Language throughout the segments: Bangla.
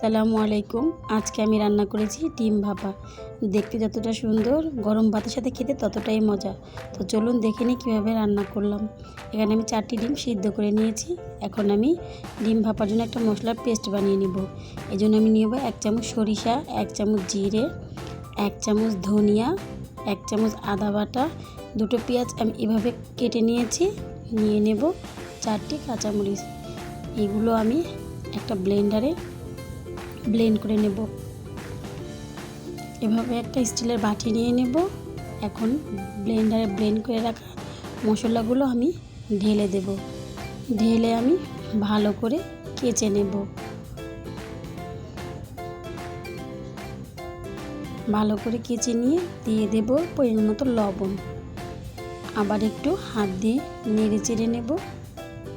আসসালামু আলাইকুম। আজকে আমি রান্না করেছি ডিম ভাপা। দেখতে যতটা সুন্দর, গরম ভাতের সাথে খেতে ততটাই মজা। তো চলুন দেখে নিই কীভাবে রান্না করলাম। এখানে আমি 4টি ডিম সিদ্ধ করে নিয়েছি। এখন আমি ডিম ভাপার জন্য একটা মশলার পেস্ট বানিয়ে নেব। এই জন্য আমি নেব 1 চামচ সরিষা, 1 চামচ জিরে, 1 চামচ ধনিয়া, 1 চামচ আদা বাটা, 2টো পেঁয়াজ আমি এভাবে কেটে নিয়েছি। নিয়ে নেব 4টি কাঁচামরিচ। এগুলো আমি একটা ব্লেন্ডারে ব্লেন্ড করে নেব। এভাবে একটা স্টিলের বাটি নিয়ে নেব। এখন ব্লেন্ডারে ব্লেন্ড করে রাখা মশলাগুলো আমি ঢেলে দেব। ঢেলে আমি ভালো করে কেচে নেব। ভালো করে কেচে নিয়ে দিয়ে দেব পরিমাণ মতো লবণ। আবার একটু হাত দিয়ে নেড়ে চেড়ে নেব।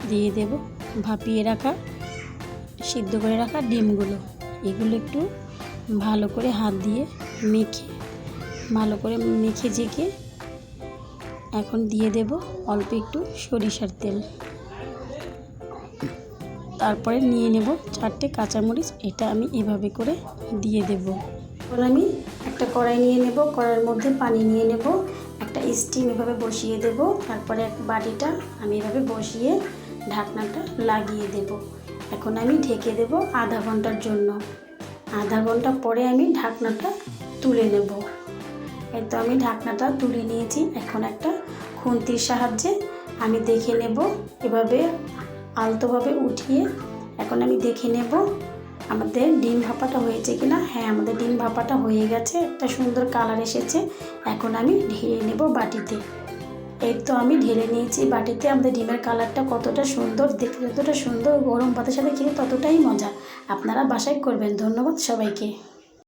দিয়ে দেব ভাপিয়ে রাখা সিদ্ধ করে রাখা ডিমগুলো। এগুলো একটু ভালো করে হাত দিয়ে মেখে জেঁকে এখন দিয়ে দেব অল্প একটু সরিষার তেল। তারপরে নিয়ে নেব 4টে কাঁচামরিচ। এটা আমি এভাবে করে দিয়ে দেব। এখন আমি একটা কড়াই নিয়ে নেব। কড়াইয়ের মধ্যে পানি নিয়ে নেব। একটা স্টিম এভাবে বসিয়ে দেব। তারপরে বাটিটা আমি এভাবে বসিয়ে ঢাকনাটা লাগিয়ে দেব। এখন আমি ঢেকে দেব আধা ঘন্টার জন্য। আধা ঘন্টা পরে আমি ঢাকনাটা তুলে নেব। এই তো আমি ঢাকনাটা তুলে নিয়েছি। এখন একটা খুন্তির সাহায্যে আমি দেখে নেব, এভাবে আলতোভাবে উঠিয়ে এখন আমি দেখে নেব আমাদের ডিম ভাপাটা হয়েছে কিনা। হ্যাঁ, আমাদের ডিম ভাপাটা হয়ে গেছে, একটা সুন্দর কালার এসেছে। এখন আমি ঢেলে নেব বাটিতে। এই তো আমি ঢেলে নিয়েছি বাটিতে। আমাদের ডিমের কালারটা কতটা সুন্দর, দেখতে যতটা সুন্দর, গরম ভাতের সাথে খেলে ততটাই মজা। আপনারা বাসায় করবেন। ধন্যবাদ সবাইকে।